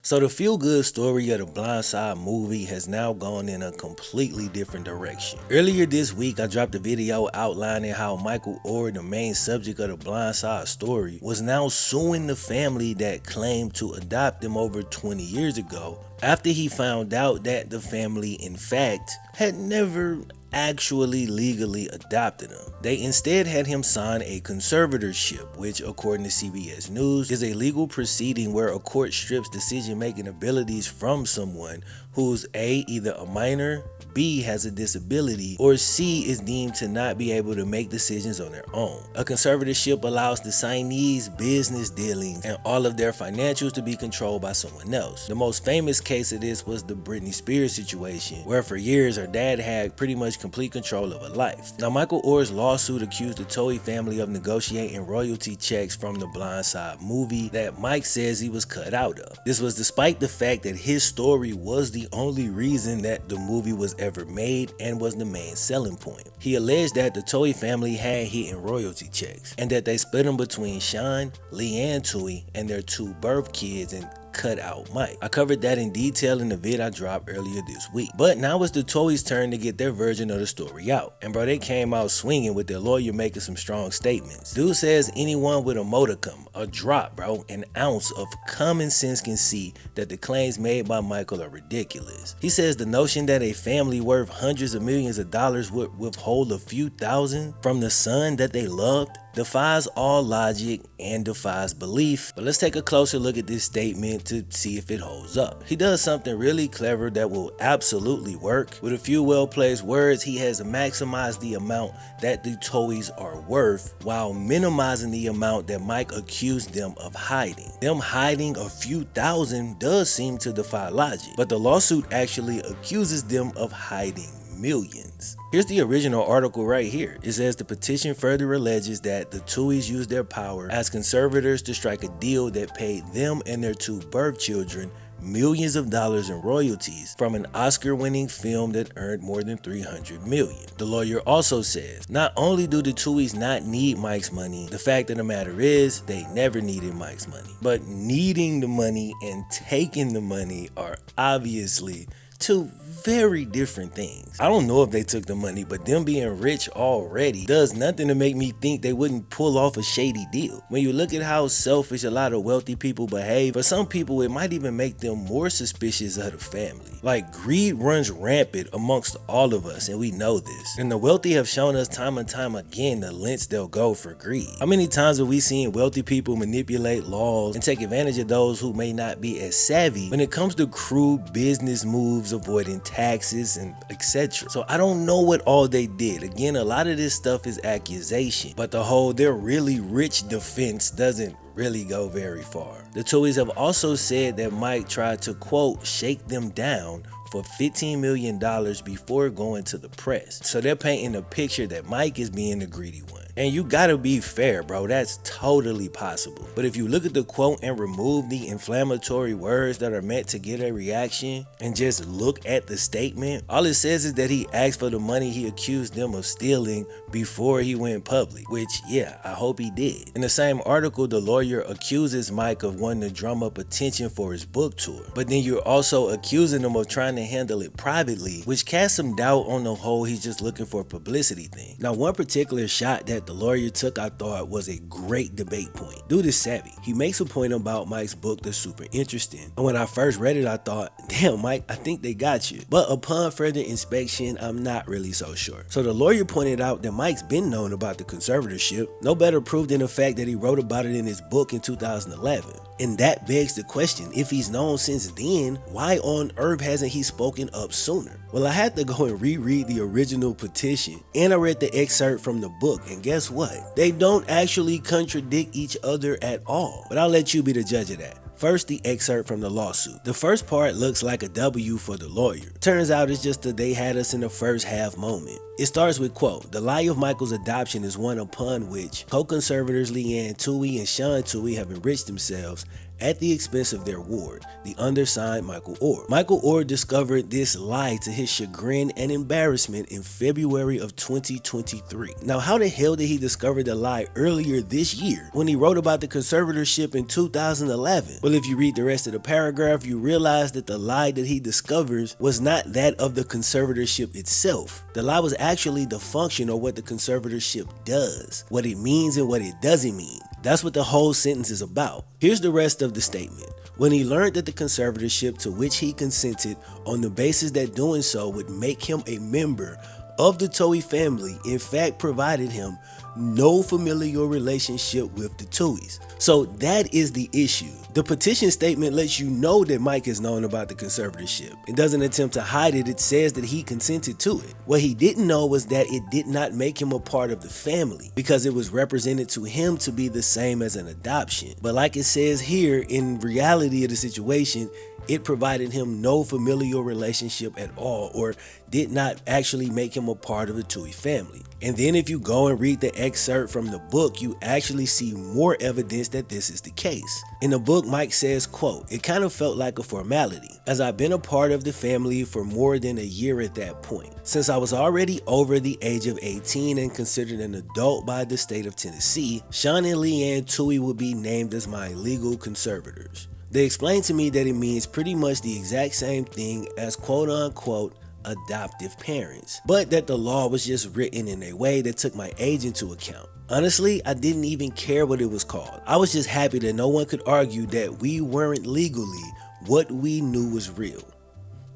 So the feel-good story of the Blind Side movie has now gone in a completely different direction. Earlier this week, I dropped a video outlining how Michael Oher, the main subject of the Blind Side story, was now suing the family that claimed to adopt him over 20 years ago after he found out that the family, in fact, had never actually legally adopted him. They instead had him sign a conservatorship, which according to CBS News is a legal proceeding where a court strips decision-making abilities from someone who's A, either a minor, B, has a disability, or C, is deemed to not be able to make decisions on their own. A conservatorship allows the signees' business dealings and all of their financials to be controlled by someone else. The most famous case of this was the Britney Spears situation, where for years her dad had pretty much complete control of her life. Now, Michael Oher's lawsuit accused the Toei family of negotiating royalty checks from the Blind Side movie that Mike says he was cut out of. This was despite the fact that his story was the only reason that the movie was ever made and was the main selling point. He alleged that the Toei family had hidden royalty checks and that they split them between Sean, Leanne Toei, and their two birth kids and cut out Mike. I covered that in detail in the vid I dropped earlier this week. But now it's the Toei's turn to get their version of the story out. And bro, they came out swinging with their lawyer making some strong statements. Dude says anyone with a modicum, a drop, bro, an ounce of common sense can see that the claims made by Michael are ridiculous. He says the notion that a family worth hundreds of millions of dollars would withhold a few thousand from the son that they loved defies all logic and defies belief. But let's take a closer look at this statement to see if it holds up. He does something really clever that will absolutely work. With a few well-placed words, he has maximized the amount that the Toeis are worth while minimizing the amount that Mike accused them of hiding. Them hiding a few thousand does seem to defy logic, but the lawsuit actually accuses them of hiding millions. Here's the original article right here. It says the petition further alleges that the Toeis used their power as conservators to strike a deal that paid them and their two birth children millions of dollars in royalties from an Oscar-winning film that earned more than $300 million. The lawyer also says, not only do the Toeis not need Mike's money, the fact of the matter is they never needed Mike's money. But needing the money and taking the money are obviously two very different things. I don't know if they took the money, but them being rich already does nothing to make me think they wouldn't pull off a shady deal. When you look at how selfish a lot of wealthy people behave, for some people it might even make them more suspicious of the family. Like, greed runs rampant amongst all of us, and we know this. And the wealthy have shown us time and time again the lengths they'll go for greed. How many times have we seen wealthy people manipulate laws and take advantage of those who may not be as savvy when it comes to crude business moves, avoiding taxes and etc. So I don't know what all they did. Again, a lot of this stuff is accusation, but the whole they're really rich defense doesn't really go very far. The Toeis have also said that Mike tried to, quote, shake them down for $15 million before going to the press. So they're painting a picture that Mike is being the greedy one. And you gotta be fair, bro, that's totally possible. But if you look at the quote and remove the inflammatory words that are meant to get a reaction and just look at the statement, all it says is that he asked for the money he accused them of stealing before he went public, which, yeah, I hope he did. In the same article, the lawyer accuses Mike of wanting to drum up attention for his book tour, but then you're also accusing him of trying to handle it privately, which casts some doubt on the whole he's just looking for a publicity thing. Now, one particular shot that the lawyer took, I thought, was a great debate point. Dude is savvy. He makes a point about Mike's book that's super interesting, and when I first read it, I thought, damn, Mike, I think they got you. But upon further inspection, I'm not really so sure. So the lawyer pointed out that Mike's been known about the conservatorship, no better proof than the fact that he wrote about it in his book in 2011. And that begs the question, if he's known since then, why on earth hasn't he spoken up sooner? Well, I had to go and reread the original petition, and I read the excerpt from the book, and guess what? They don't actually contradict each other at all. But I'll let you be the judge of that. First, the excerpt from the lawsuit. The first part looks like a W for the lawyer. Turns out it's just a they had us in the first half moment. It starts with, quote, the lie of Michael's adoption is one upon which co-conservators Leanne Toei and Sean Toei have enriched themselves at the expense of their ward, the undersigned Michael Oher. Michael Oher discovered this lie to his chagrin and embarrassment in February of 2023. Now, how the hell did he discover the lie earlier this year when he wrote about the conservatorship in 2011? Well, if you read the rest of the paragraph, you realize that the lie that he discovers was not that of the conservatorship itself. The lie was actually the function or what the conservatorship does, what it means and what it doesn't mean. That's what the whole sentence is about. Here's the rest of the statement. When he learned that the conservatorship to which he consented on the basis that doing so would make him a member of the Towie family, in fact provided him no familial relationship with the Towies. So that is the issue. The petition statement lets you know that Mike has known about the conservatorship. It doesn't attempt to hide it, it says that he consented to it. What he didn't know was that it did not make him a part of the family because it was represented to him to be the same as an adoption. But like it says here, in reality of the situation, it provided him no familial relationship at all, or did not actually make him a part of the Towie family. And then if you go and read the excerpt from the book, you actually see more evidence that this is the case. In the book, Mike says, quote, "It kind of felt like a formality, as I've been a part of the family for more than a year at that point. Since I was already over the age of 18 and considered an adult by the state of Tennessee, Sean and Leanne Towie would be named as my legal conservators. They explained to me that it means pretty much the exact same thing as quote-unquote adoptive parents, but that the law was just written in a way that took my age into account. Honestly, I didn't even care what it was called. I was just happy that no one could argue that we weren't legally what we knew was real.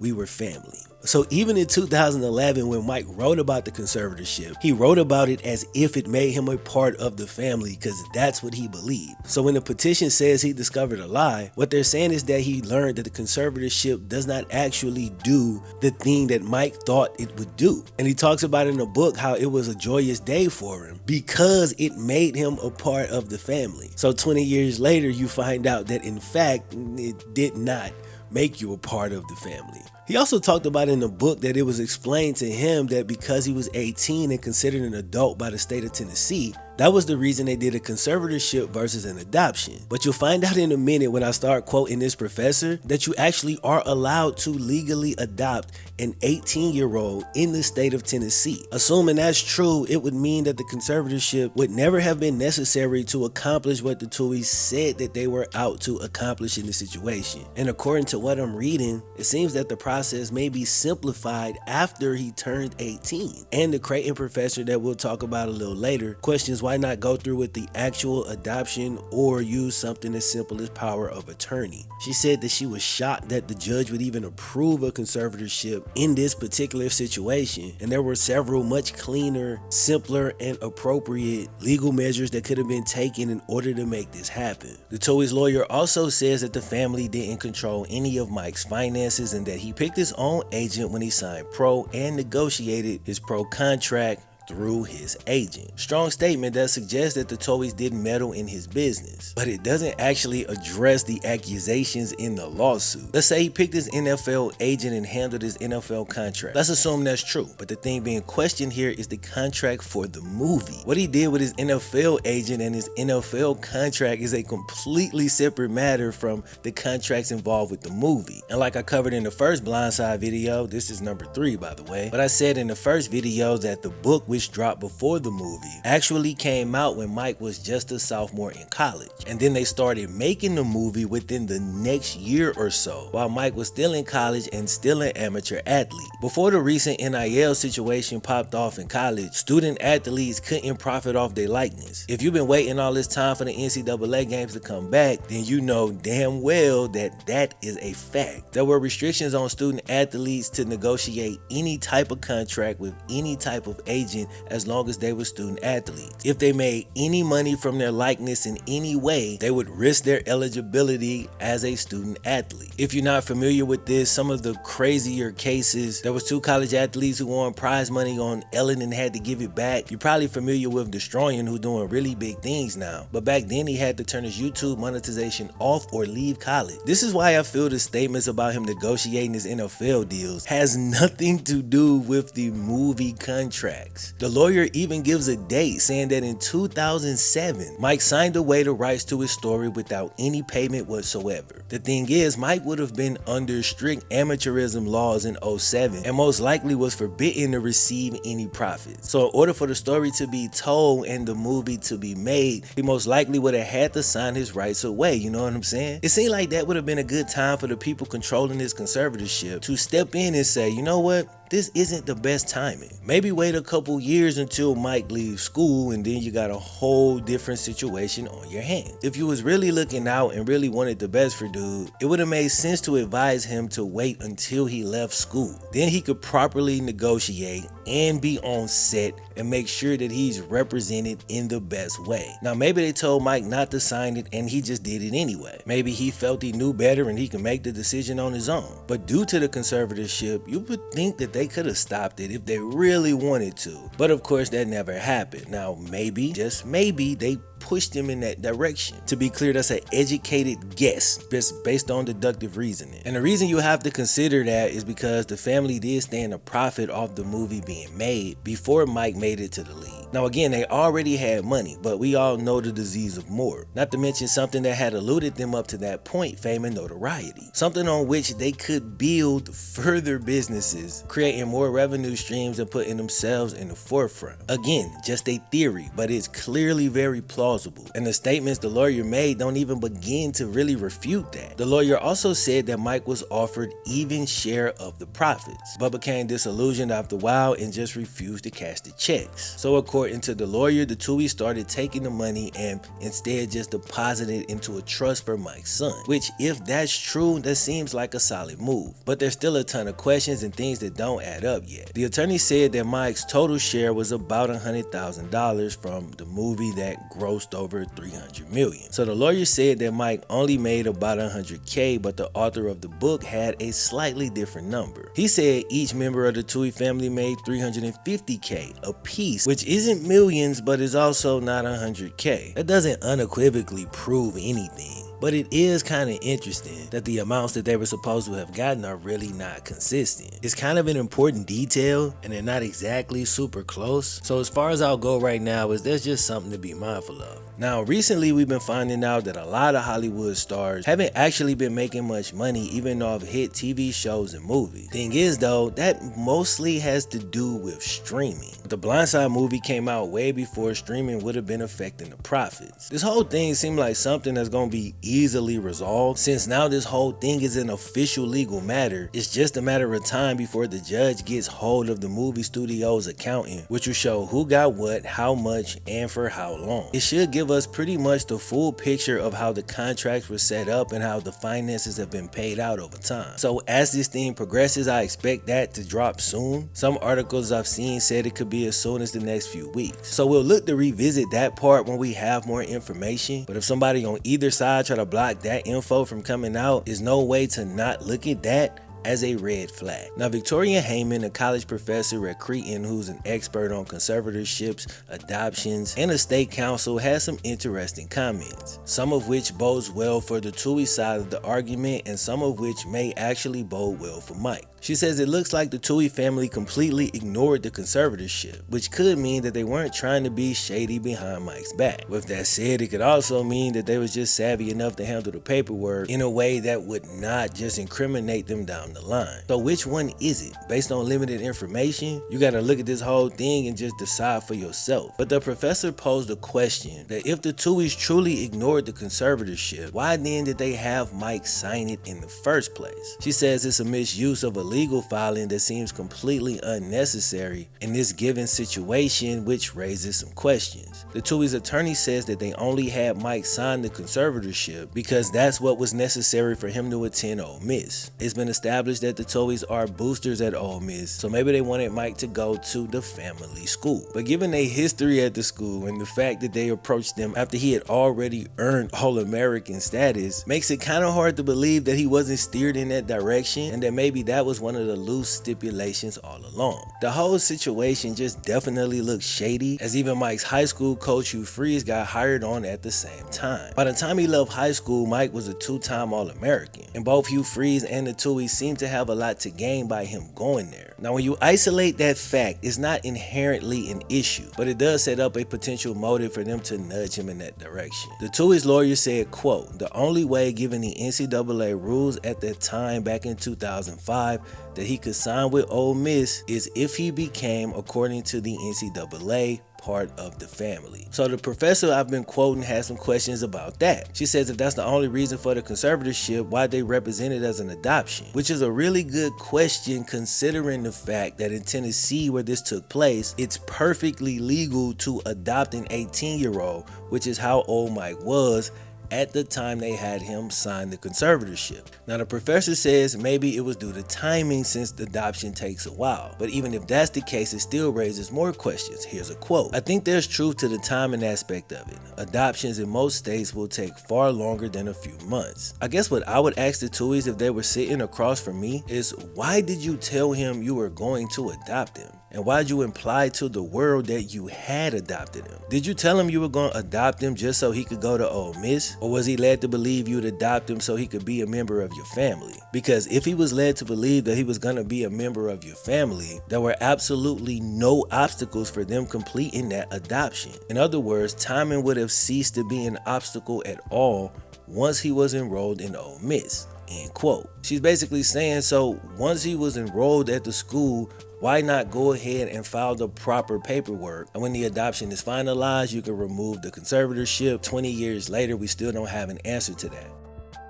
We were family." So even in 2011, when Mike wrote about the conservatorship, he wrote about it as if it made him a part of the family because that's what he believed. So when the petition says he discovered a lie, what they're saying is that he learned that the conservatorship does not actually do the thing that Mike thought it would do. And he talks about in the book how it was a joyous day for him because it made him a part of the family. So 20 years later, you find out that in fact, it did not make you a part of the family. He also talked about in the book that it was explained to him that because he was 18 and considered an adult by the state of Tennessee, that was the reason they did a conservatorship versus an adoption. But you'll find out in a minute when I start quoting this professor that you actually are allowed to legally adopt an 18-year-old in the state of Tennessee. Assuming that's true, it would mean that the conservatorship would never have been necessary to accomplish what the Towies said that they were out to accomplish in the situation. And according to what I'm reading, it seems that the process may be simplified after he turned 18. And the Creighton professor that we'll talk about a little later questions why not go through with the actual adoption or use something as simple as power of attorney. She said that she was shocked that the judge would even approve a conservatorship in this particular situation, and there were several much cleaner, simpler, and appropriate legal measures that could have been taken in order to make this happen. The Towies' lawyer also says that the family didn't control any of Mike's finances and that he picked his own agent when he signed pro and negotiated his pro contract through his agent. Strong statement that suggests that the Towies didn't meddle in his business, but it doesn't actually address the accusations in the lawsuit. Let's say he picked his NFL agent and handled his NFL contract. Let's assume that's true, but the thing being questioned here is the contract for the movie. What he did with his NFL agent and his NFL contract is a completely separate matter from the contracts involved with the movie. And like I covered in the first Blindside video, this is number 3 by the way, but I said in the first video that the book which dropped before the movie actually came out when Mike was just a sophomore in college, and then they started making the movie within the next year or so while Mike was still in college and still an amateur athlete. Before the recent NIL situation popped off in college, student athletes couldn't profit off their likeness. If you've been waiting all this time for the NCAA games to come back, then you know damn well that that is a fact. There were restrictions on student athletes to negotiate any type of contract with any type of agent as long as they were student athletes. If they made any money from their likeness in any way, they would risk their eligibility as a student athlete. If you're not familiar with this, some of the crazier cases, there was 2 college athletes who won prize money on Ellen and had to give it back. You're probably familiar with Destroying, who's doing really big things now, but back then he had to turn his YouTube monetization off or leave college. This is why I feel the statements about him negotiating his NFL deals has nothing to do with the movie contracts. The lawyer even gives a date, saying that in 2007, Mike signed away the rights to his story without any payment whatsoever. The thing is, Mike would have been under strict amateurism laws in 07 and most likely was forbidden to receive any profits. So in order for the story to be told and the movie to be made, he most likely would have had to sign his rights away, you know what I'm saying? It seemed like that would have been a good time for the people controlling this conservatorship to step in and say, you know what? This isn't the best timing. Maybe wait a couple years until Mike leaves school and then you got a whole different situation on your hands. If you was really looking out and really wanted the best for dude, it would have made sense to advise him to wait until he left school. Then he could properly negotiate and be on set and make sure that he's represented in the best way. Now maybe they told Mike not to sign it and he just did it anyway. Maybe he felt he knew better and he can make the decision on his own. But due to the conservatorship, you would think that they could have stopped it if they really wanted to. But of course that never happened. Now maybe, just maybe, they pushed him in that direction. To be clear, that's an educated guess based on deductive reasoning. And the reason you have to consider that is because the family did stand a profit off the movie being made before Mike made it to the league. Now again, they already had money, but we all know the disease of more. Not to mention something that had eluded them up to that point, fame and notoriety. Something on which they could build further businesses, creating more revenue streams and putting themselves in the forefront. Again, just a theory, but it's clearly very plausible. And the statements the lawyer made don't even begin to really refute that. The lawyer also said that Mike was offered even share of the profits, but became disillusioned after a while and just refused to cash the checks. So according to the lawyer, the Tuohy started taking the money and instead just deposited it into a trust for Mike's son, which if that's true, that seems like a solid move. But there's still a ton of questions and things that don't add up yet. The attorney said that Mike's total share was about $100,000 from the movie that grossed over $300 million. So the lawyer said that Mike only made about $100K, but the author of the book had a slightly different number. He said each member of the Tuohy family made $350K a piece, which isn't millions, but is also not $100K. That doesn't unequivocally prove anything. But it is kind of interesting that the amounts that they were supposed to have gotten are really not consistent. It's kind of an important detail and they're not exactly super close. So as far as I'll go right now is there's just something to be mindful of. Now recently we've been finding out that a lot of Hollywood stars haven't actually been making much money even off hit TV shows and movies. Thing is though, that mostly has to do with streaming. The Blind Side movie came out way before streaming would have been affecting the profits. This whole thing seemed like something that's gonna be easily resolved. Since now this whole thing is an official legal matter, it's just a matter of time before the judge gets hold of the movie studio's accountant, which will show who got what, how much, and for how long. It should give us pretty much the full picture of how the contracts were set up and how the finances have been paid out over time. So as this thing progresses, I expect that to drop soon. Some articles I've seen said it could be as soon as the next few weeks. So we'll look to revisit that part when we have more information. But if somebody on either side try to block that info from coming out, there's no way to not look at that as a red flag. Now, Victoria Heyman, a college professor at Creighton who's an expert on conservatorships, adoptions, and estate counsel, has some interesting comments, some of which bodes well for the Tuohy side of the argument and some of which may actually bode well for Mike. She says it looks like the Tuohy family completely ignored the conservatorship, which could mean that they weren't trying to be shady behind Mike's back. With that said, it could also mean that they was just savvy enough to handle the paperwork in a way that would not just incriminate them down the line. So which one is it? Based on limited information, you gotta look at this whole thing and just decide for yourself. But the professor posed a question that if the Tuohys truly ignored the conservatorship, why then did they have Mike sign it in the first place? She says it's a misuse of a legal filing that seems completely unnecessary in this given situation, which raises some questions. The Tuohy's attorney says that they only had Mike sign the conservatorship because that's what was necessary for him to attend Ole Miss. It's been established that the Tuohys are boosters at Ole Miss, so maybe they wanted Mike to go to the family school. But given their history at the school and the fact that they approached them after he had already earned All-American status, makes it kind of hard to believe that he wasn't steered in that direction and that maybe that was one of the loose stipulations all along. The whole situation just definitely looks shady, as even Mike's high school coach Hugh Freeze got hired on at the same time. By the time he left high school, Mike was a two-time All-American, and both Hugh Freeze and the Tuohy seemed seem to have a lot to gain by him going there. Now, when you isolate that fact, it's not inherently an issue, but it does set up a potential motive for them to nudge him in that direction. The Tuohy's lawyer said, quote, "The only way, given the NCAA rules at that time back in 2005, that he could sign with Ole Miss is if he became, according to the NCAA, part of the family." So the professor I've been quoting has some questions about that. She says if that's the only reason for the conservatorship, why they represent it as an adoption? Which is a really good question considering the fact that in Tennessee, where this took place, it's perfectly legal to adopt an 18-year-old, which is how old Mike was at the time they had him sign the conservatorship. Now the professor says maybe it was due to timing since the adoption takes a while, but even if that's the case, it still raises more questions. Here's a quote: "I think there's truth to the timing aspect of it. Adoptions in most states will take far longer than a few months." I guess what I would ask the Tuohys if they were sitting across from me is, why did you tell him you were going to adopt him? And why'd you imply to the world that you had adopted him? Did you tell him you were going to adopt him just so he could go to Ole Miss? Or was he led to believe you'd adopt him so he could be a member of your family? Because if he was led to believe that he was going to be a member of your family, there were absolutely no obstacles for them completing that adoption. In other words, timing would have ceased to be an obstacle at all once he was enrolled in Ole Miss. End quote. She's basically saying, so once he was enrolled at the school, why not go ahead and file the proper paperwork? And when the adoption is finalized, you can remove the conservatorship. 20 years later, we still don't have an answer to that.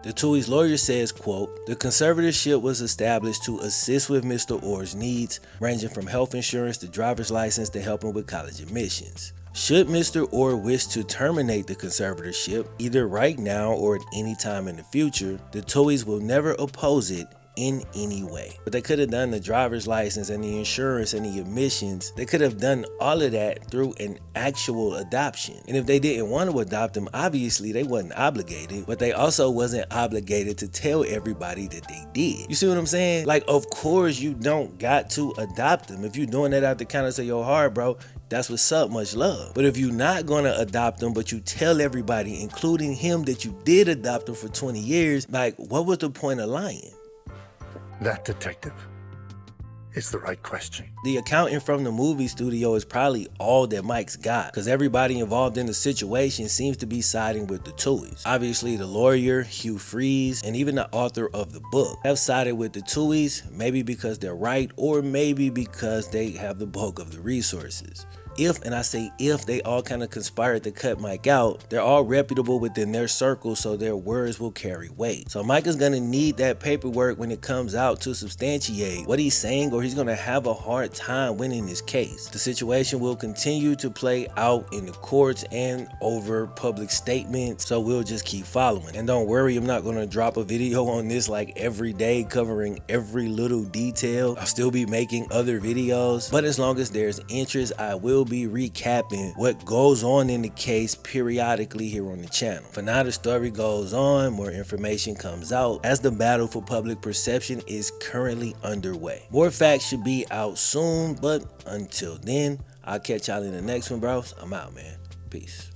The Tuohy's lawyer says, quote, "The conservatorship was established to assist with Mr. Oher's needs, ranging from health insurance to driver's license to helping with college admissions. Should Mr. Oher wish to terminate the conservatorship, either right now or at any time in the future, the Tuohys will never oppose it in any way." But they could have done the driver's license and the insurance and the admissions. They could have done all of that through an actual adoption. And if they didn't want to adopt them, obviously they wasn't obligated, but they also wasn't obligated to tell everybody that they did. You see what I'm saying? Like, of course you don't got to adopt them. If you're doing that out the kindness of your heart, bro, that's what's up, much love. But if you're not gonna adopt them, but you tell everybody, including him, that you did adopt them for 20 years, like, what was the point of lying? That, detective, is the right question. The accountant from the movie studio is probably all that Mike's got, because everybody involved in the situation seems to be siding with the Tuohys. Obviously, the lawyer, Hugh Freeze, and even the author of the book have sided with the Tuohys, maybe because they're right, or maybe because they have the bulk of the resources. If, and I say if, they all kind of conspired to cut Mike out, they're all reputable within their circle, so their words will carry weight. So Mike is going to need that paperwork when it comes out to substantiate what he's saying, or he's going to have a hard time winning this case. The situation will continue to play out in the courts and over public statements, so we'll just keep following. And don't worry, I'm not going to drop a video on this like every day covering every little detail. I'll still be making other videos, but as long as there's interest, I will be recapping what goes on in the case periodically here on the channel. For now, the story goes on, more information comes out as the battle for public perception is currently underway. More facts should be out soon, but until then, I'll catch y'all in the next one, bros. I'm out, man. Peace.